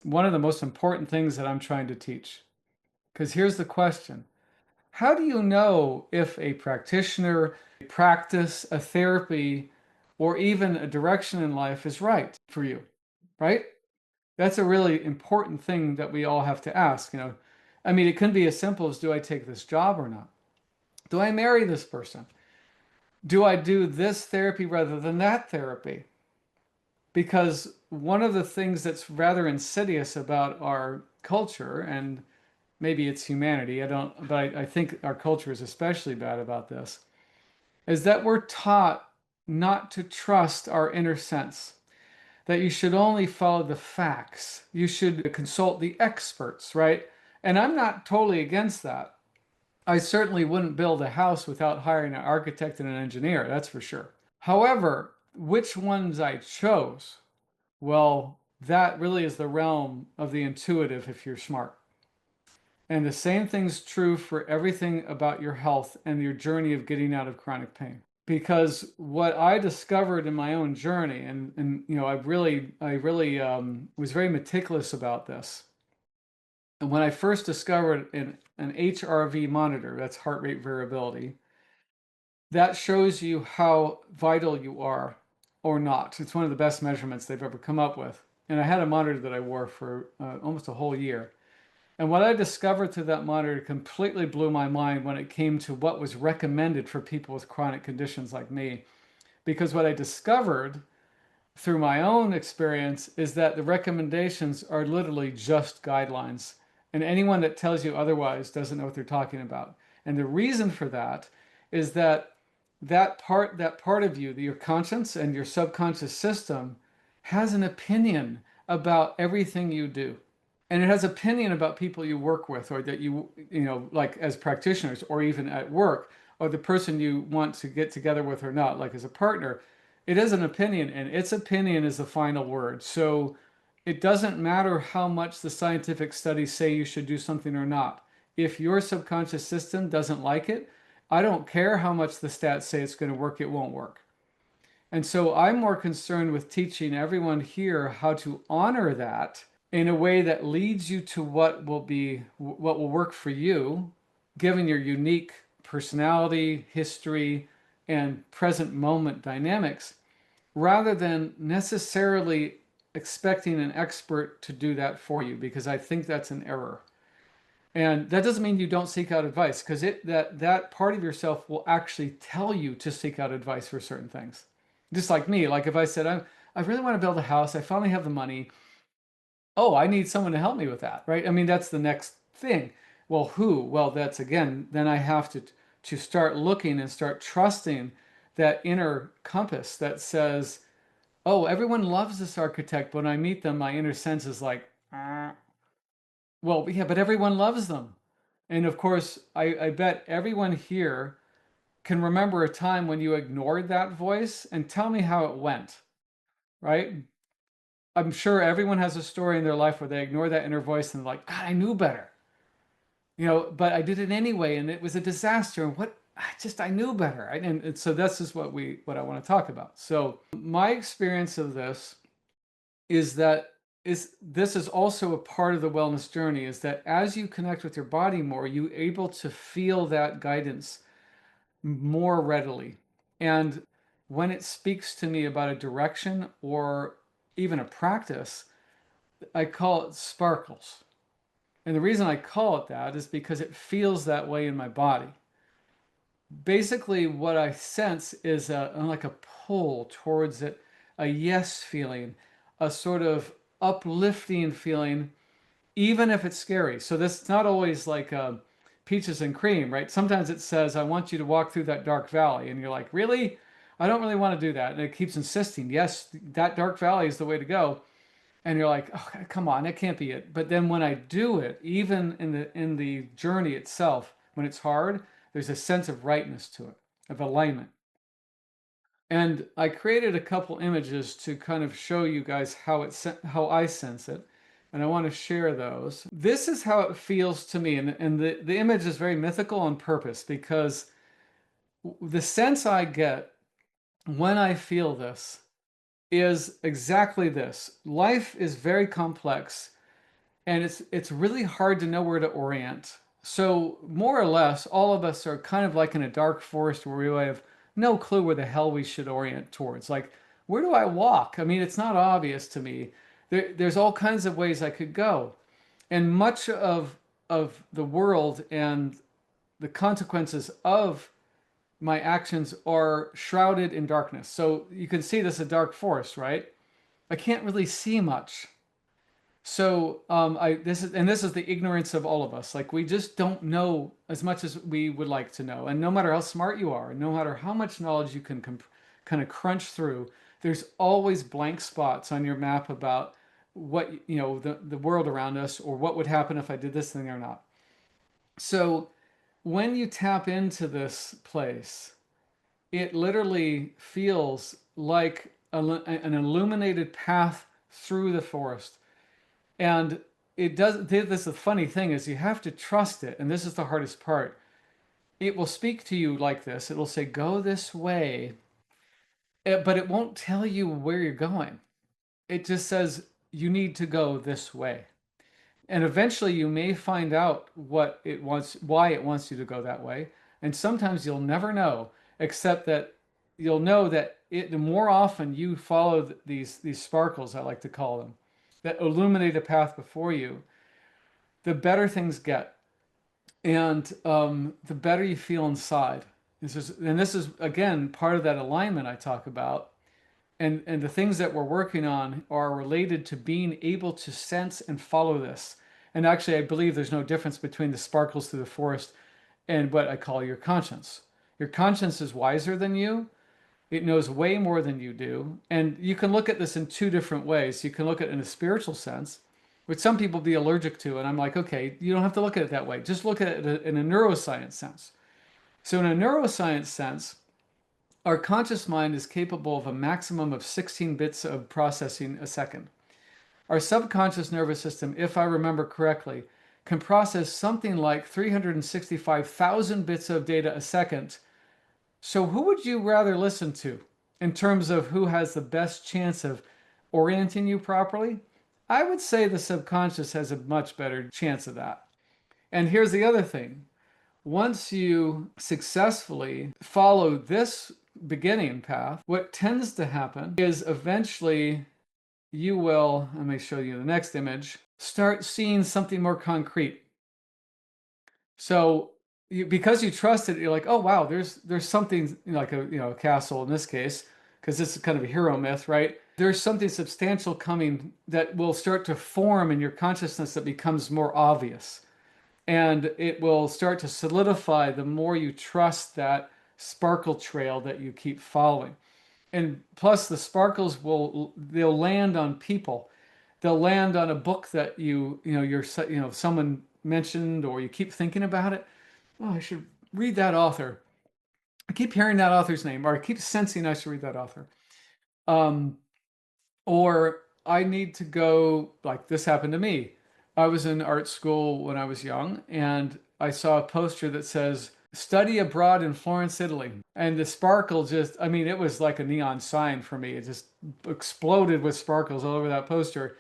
one of the most important things that I'm trying to teach. Because here's the question. How do you know if a practitioner, a practice, a therapy, or even a direction in life is right for you, right? That's a really important thing that we all have to ask. I mean, it can be as simple as, do I take this job or not? Do I marry this person? Do I do this therapy rather than that therapy? Because one of the things that's rather insidious about our culture, and maybe it's humanity, I don't, but I think our culture is especially bad about this, is that we're taught not to trust our inner sense, that you should only follow the facts. You should consult the experts, right? And I'm not totally against that. I certainly wouldn't build a house without hiring an architect and an engineer, that's for sure. However, which ones I chose, well, that really is the realm of the intuitive if you're smart. And the same thing's true for everything about your health and your journey of getting out of chronic pain. Because what I discovered in my own journey, and I really was very meticulous about this. And when I first discovered an HRV monitor, that's heart rate variability, that shows you how vital you are or not. It's one of the best measurements they've ever come up with. And I had a monitor that I wore for almost a whole year. And what I discovered through that monitor completely blew my mind when it came to what was recommended for people with chronic conditions like me. Because what I discovered through my own experience is that the recommendations are literally just guidelines. And anyone that tells you otherwise doesn't know what they're talking about. And the reason for that is that that part of you, your conscience and your subconscious system, has an opinion about everything you do. And it has opinion about people you work with, or that like as practitioners, or even at work, or the person you want to get together with or not, like as a partner. It is an opinion, and its opinion is the final word. So it doesn't matter how much the scientific studies say you should do something or not. If your subconscious system doesn't like it, I don't care how much the stats say it's going to work, it won't work. And so I'm more concerned with teaching everyone here how to honor that in a way that leads you to what will work for you, given your unique personality, history, and present moment dynamics, rather than necessarily expecting an expert to do that for you, because I think that's an error. And that doesn't mean you don't seek out advice, because that part of yourself will actually tell you to seek out advice for certain things. Just like me, like if I said, I really want to build a house, I finally have the money. Oh, I need someone to help me with that, right? I mean, that's the next thing. Well, who? Well, that's again, then I have to start looking and start trusting that inner compass that says, oh, everyone loves this architect. But when I meet them, my inner sense is like, well, yeah, but everyone loves them. And of course, I bet everyone here can remember a time when you ignored that voice, and tell me how it went, right? I'm sure everyone has a story in their life where they ignore that inner voice and like, God, I knew better, but I did it anyway, and it was a disaster. And I knew better. And so this is what I want to talk about. So my experience of this is that this is also a part of the wellness journey, is that as you connect with your body more, you're able to feel that guidance more readily. And when it speaks to me about a direction or even a practice, I call it sparkles. And the reason I call it that is because it feels that way in my body. Basically, what I sense is like a pull towards it, a yes feeling, a sort of uplifting feeling, even if it's scary. So this is not always like peaches and cream, right? Sometimes it says, I want you to walk through that dark valley. And you're like, really? I don't really want to do that. And it keeps insisting, yes, that dark valley is the way to go. And you're like, oh, come on, that can't be it. But then when I do it, even in the journey itself, when it's hard, there's a sense of rightness to it, of alignment. And I created a couple images to kind of show you guys how I sense it. And I want to share those. This is how it feels to me. And the image is very mythical on purpose, because the sense I get when I feel this is exactly this. Life is very complex. and it's really hard to know where to orient. So more or less, all of us are kind of like in a dark forest where we have no clue where the hell we should orient towards. Like, where do I walk? I mean, it's not obvious to me. There's all kinds of ways I could go, and much of the world and the consequences of my actions are shrouded in darkness. So you can see this a dark forest, right? I can't really see much. So I this is the ignorance of all of us. Like we just don't know as much as we would like to know. And no matter how smart you are, no matter how much knowledge you can kind of crunch through, there's always blank spots on your map about what the world around us or what would happen if I did this thing or not. So when you tap into this place, it literally feels like an illuminated path through the forest. And it does this, the funny thing is you have to trust it, and this is the hardest part. It will speak to you like this. It will say, go this way, but it won't tell you where you're going. It just says you need to go this way. And eventually you may find out what it wants, why it wants you to go that way. And sometimes you'll never know, except that you'll know that the more often you follow these sparkles, I like to call them, that illuminate a path before you, the better things get, and the better you feel inside. This is again part of that alignment I talk about, and the things that we're working on are related to being able to sense and follow this. And actually, I believe there's no difference between the sparkles through the forest and what I call your conscience. Your conscience is wiser than you. It knows way more than you do. And you can look at this in two different ways. You can look at it in a spiritual sense, which some people be allergic to. And I'm like, okay, you don't have to look at it that way. Just look at it in a neuroscience sense. So, in a neuroscience sense, our conscious mind is capable of a maximum of 16 bits of processing a second. Our subconscious nervous system, if I remember correctly, can process something like 365,000 bits of data a second. So, who would you rather listen to in terms of who has the best chance of orienting you properly? I would say the subconscious has a much better chance of that. And here's the other thing, once you successfully follow this beginning path, what tends to happen is eventually you will, let me show you the next image, start seeing something more concrete. So because you trust it, you're like, oh wow, there's something like a castle in this case, because this is kind of a hero myth, right? There's something substantial coming that will start to form in your consciousness that becomes more obvious. And it will start to solidify the more you trust that sparkle trail that you keep following. And plus the sparkles they'll land on people. They'll land on a book that someone mentioned, or you keep thinking about it. Oh, I should read that author. I keep hearing that author's name, or I keep sensing I should read that author. Um, or I need to go, like this happened to me. I was in art school when I was young, and I saw a poster that says, study abroad in Florence, Italy. And the sparkle just, I mean, it was like a neon sign for me. It just exploded with sparkles all over that poster.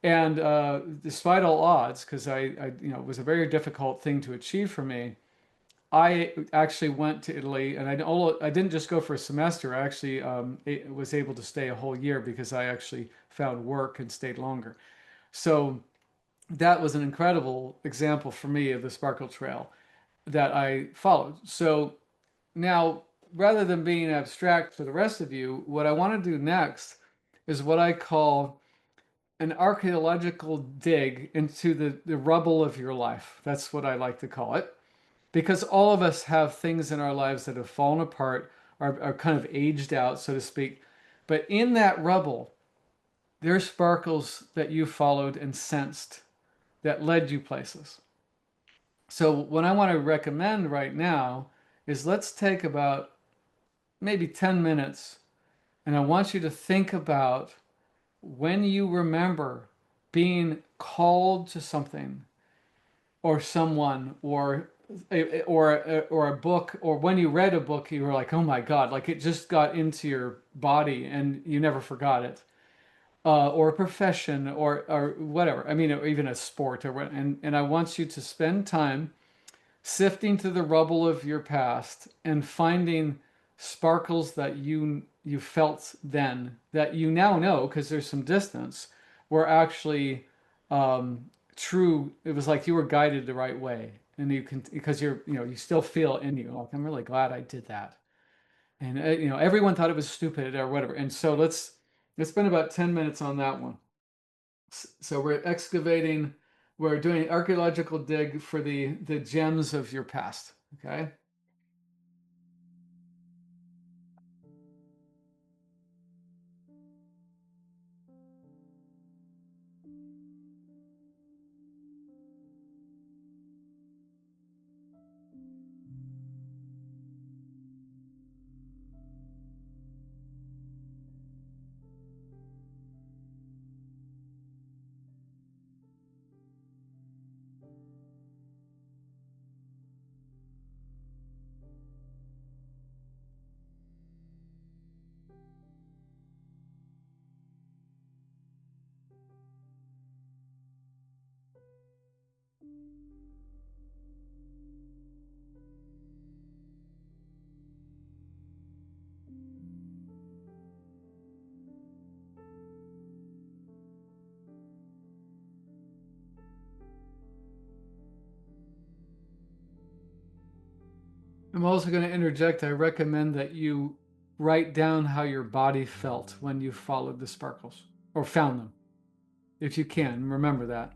And despite all odds, because it was a very difficult thing to achieve for me, I actually went to Italy, and I didn't just go for a semester. I actually was able to stay a whole year because I actually found work and stayed longer. So that was an incredible example for me of the Sparkle Trail that I followed. So now, rather than being abstract for the rest of you, what I want to do next is what I call an archaeological dig into the rubble of your life. That's what I like to call it, because all of us have things in our lives that have fallen apart, are kind of aged out, so to speak. But in that rubble, there's sparkles that you followed and sensed that led you places. So, what I want to recommend right now is let's take about maybe 10 minutes, and I want you to think about when you remember being called to something or someone or a book, or when you read a book you were like, oh my god, like it just got into your body and you never forgot it. or a profession or whatever. I mean, or even a sport or what. And I want you to spend time sifting through the rubble of your past and finding sparkles that you felt then that you now know because there's some distance were actually um, true. It was like you were guided the right way, and you can because you still feel in you like I'm really glad I did that, and everyone thought it was stupid or whatever. And so let's spend about 10 minutes on that one. So we're excavating, we're doing archaeological dig for the gems of your past. Okay. I'm also going to interject. I recommend that you write down how your body felt when you followed the sparkles or found them, if you can. Remember that.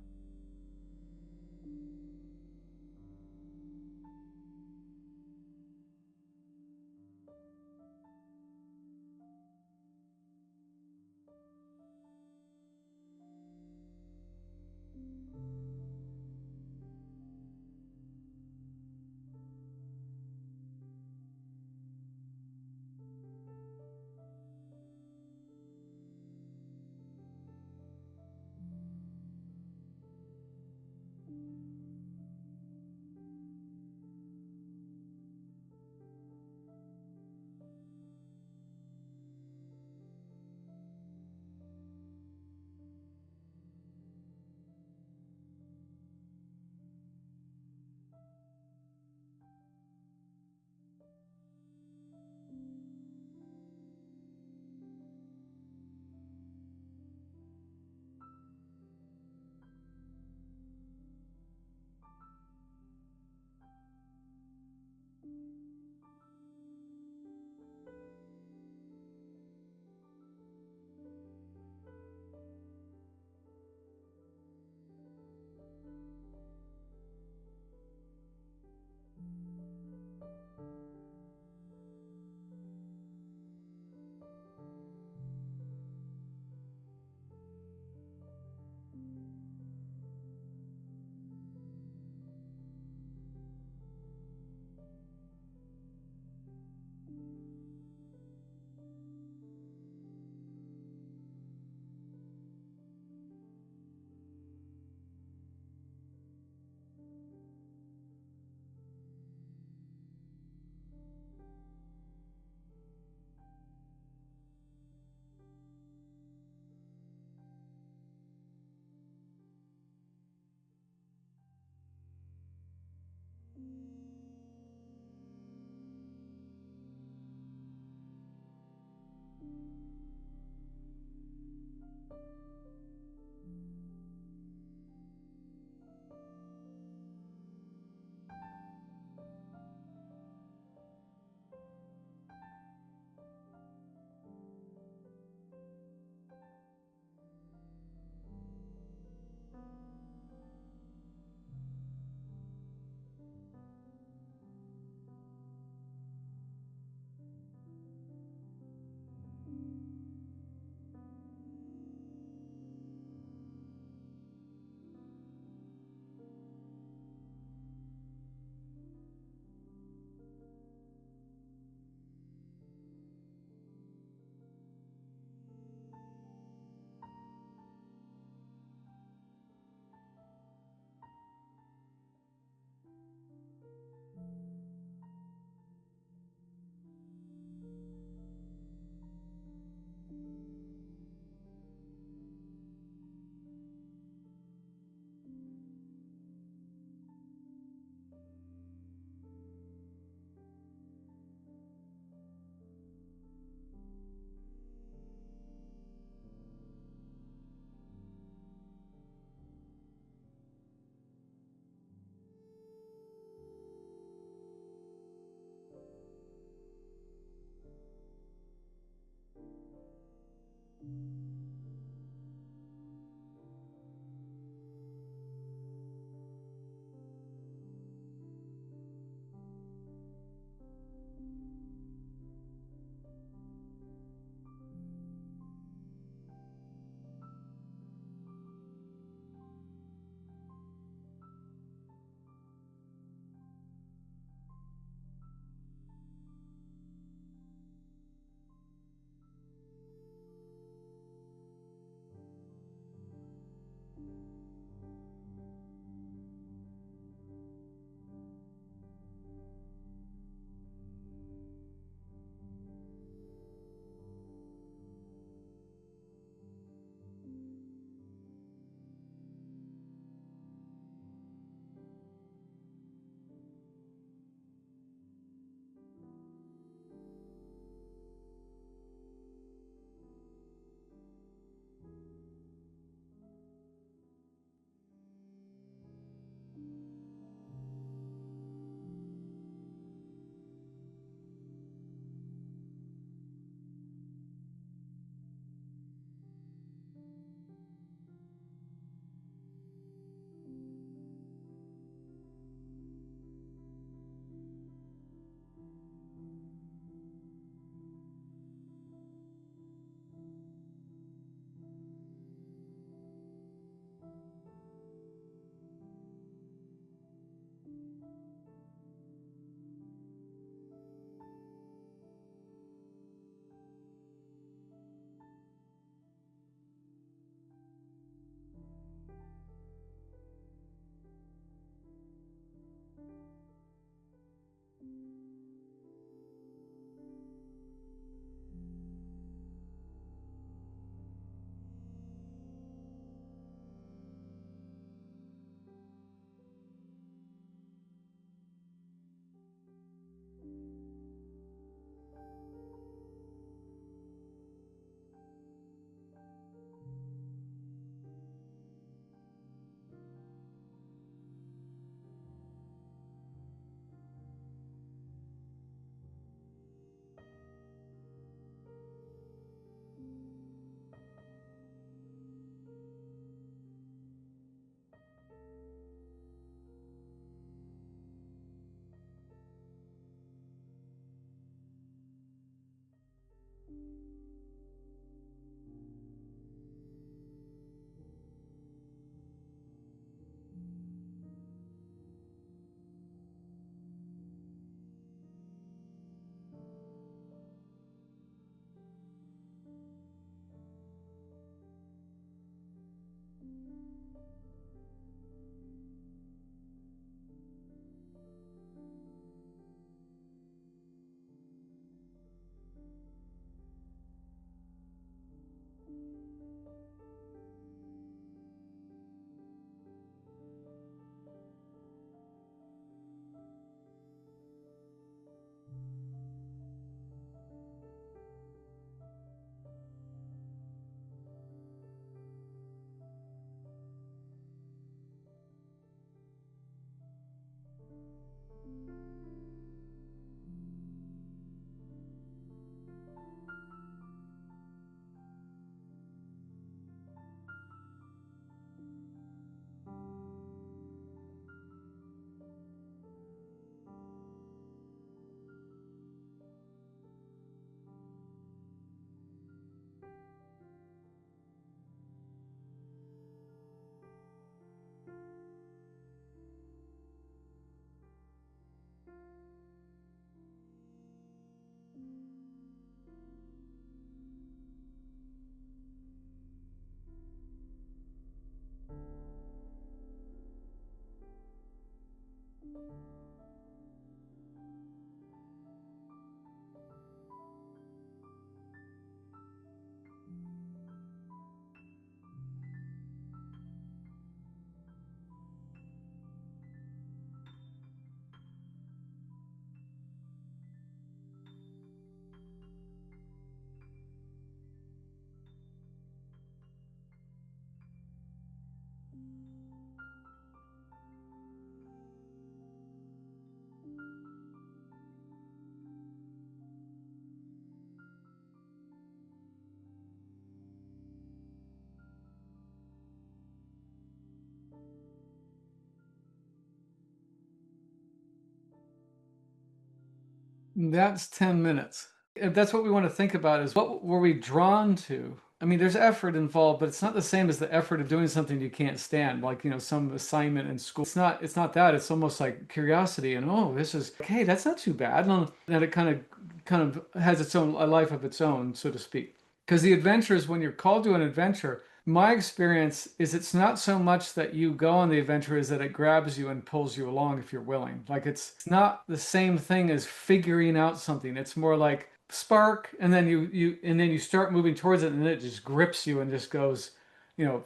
That's 10 minutes. If that's what we want to think about is what were we drawn to? I mean, there's effort involved, but it's not the same as the effort of doing something you can't stand, like, some assignment in school. It's not that. It's almost like curiosity and, oh, this is okay, that's not too bad. And then it kind of has its own a life of its own, so to speak. Because the adventures, when you're called to an adventure, my experience is it's not so much that you go on the adventure as that it grabs you and pulls you along if you're willing. Like it's not the same thing as figuring out something. It's more like spark, and then you start moving towards it, and then it just grips you and just goes,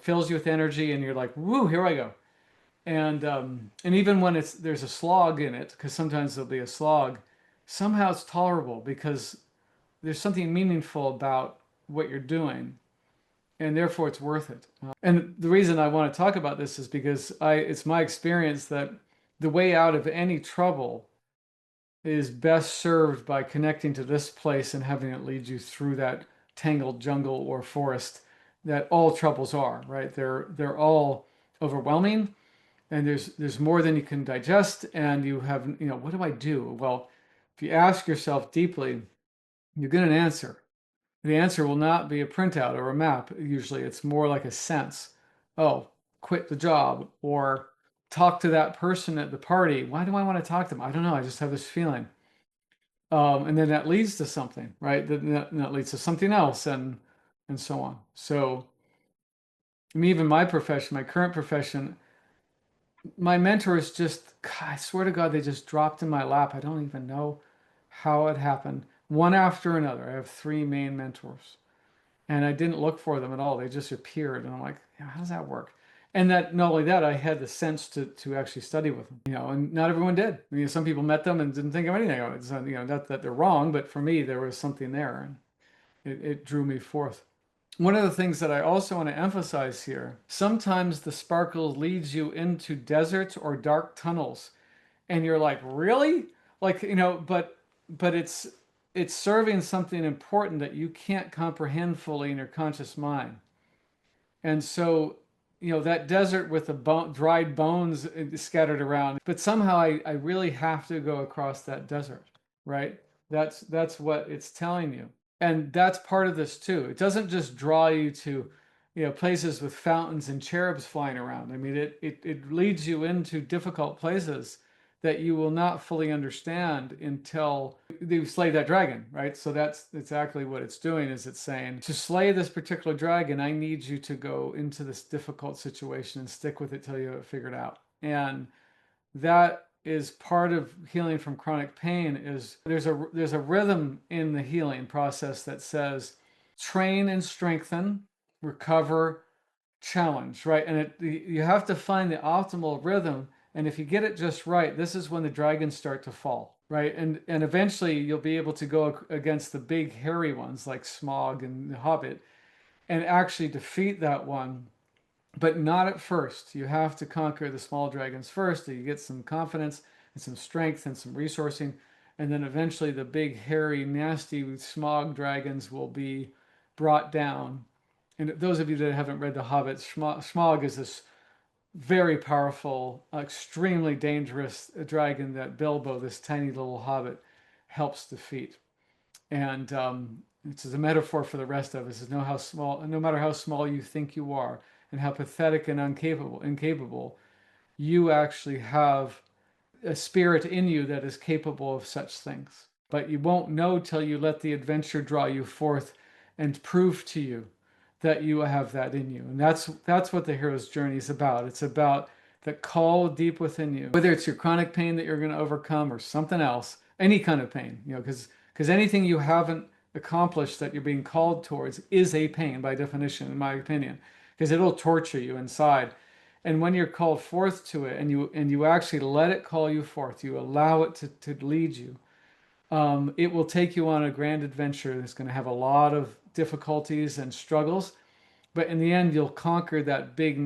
fills you with energy, and you're like, woo, here I go. And even when there's a slog in it, because sometimes there'll be a slog, somehow it's tolerable because there's something meaningful about what you're doing, and therefore it's worth it. And the reason I want to talk about this is because it's my experience that the way out of any trouble is best served by connecting to this place and having it lead you through that tangled jungle or forest that all troubles are, right? They're all overwhelming, and there's more than you can digest, and you have, what do I do? Well, if you ask yourself deeply, you get an answer. The answer will not be a printout or a map. Usually it's more like a sense. Oh, quit the job, or talk to that person at the party. Why do I want to talk to them? I don't know. I just have this feeling. And then that leads to something, right? That leads to something else, and so on. So, I mean, even my profession, my current profession, my mentors just, God, I swear to God, they just dropped in my lap. I don't even know how it happened. One after another. I have three main mentors, and I didn't look for them at all. They just appeared, and I'm like, yeah, how does that work? And that not only that, I had the sense to actually study with them, and not everyone did. I mean, some people met them and didn't think of anything of it. So, not that they're wrong, but for me, there was something there, and it drew me forth. One of the things that I also want to emphasize here, sometimes the sparkle leads you into deserts or dark tunnels, and you're like, really? Like, but it's serving something important that you can't comprehend fully in your conscious mind. And so, that desert with the dried bones scattered around, but somehow I really have to go across that desert, right? That's what it's telling you. And that's part of this too. It doesn't just draw you to, places with fountains and cherubs flying around. I mean, it leads you into difficult places that you will not fully understand until you slay that dragon, right? So that's exactly what it's doing, is it's saying, to slay this particular dragon, I need you to go into this difficult situation and stick with it till you have it figured out. And that is part of healing from chronic pain. Is there's a rhythm in the healing process that says train and strengthen, recover, challenge, right? And you have to find the optimal rhythm. And if you get it just right, this is when the dragons start to fall, right? And eventually you'll be able to go against the big hairy ones like Smog and the Hobbit and actually defeat that one, but not at first. You have to conquer the small dragons first. So you get some confidence and some strength and some resourcing, and then eventually the big, hairy, nasty Smog dragons will be brought down. And those of you that haven't read The Hobbit, Smog is this very powerful, extremely dangerous dragon that Bilbo, this tiny little hobbit, helps defeat. And it's a metaphor for the rest of us. Is know how small, no matter how small you think you are, and how pathetic and incapable, you actually have a spirit in you that is capable of such things. But you won't know till you let the adventure draw you forth and prove to you that you have that in you. And that's what the hero's journey is about. It's about the call deep within you, whether it's your chronic pain that you're going to overcome or something else, any kind of pain, because anything you haven't accomplished that you're being called towards is a pain by definition, in my opinion, because it'll torture you inside. And when you're called forth to it, and you actually let it call you forth, you allow it to lead you, it will take you on a grand adventure that's going to have a lot of difficulties and struggles, but in the end you'll conquer that big,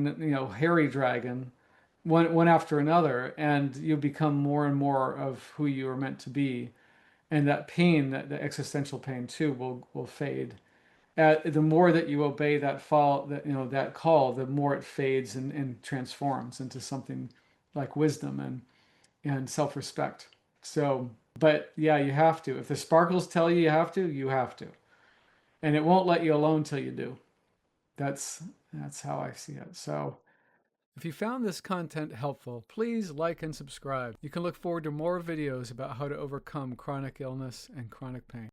hairy dragon one after another, and you'll become more and more of who you are meant to be. And that pain, that the existential pain too, will fade. The more that you obey that call, the more it fades and transforms into something like wisdom and self-respect. So But yeah, you have to. If the sparkles tell you have to, you have to. And it won't let you alone till you do. That's how I see it. So if you found this content helpful, please like and subscribe. You can look forward to more videos about how to overcome chronic illness and chronic pain.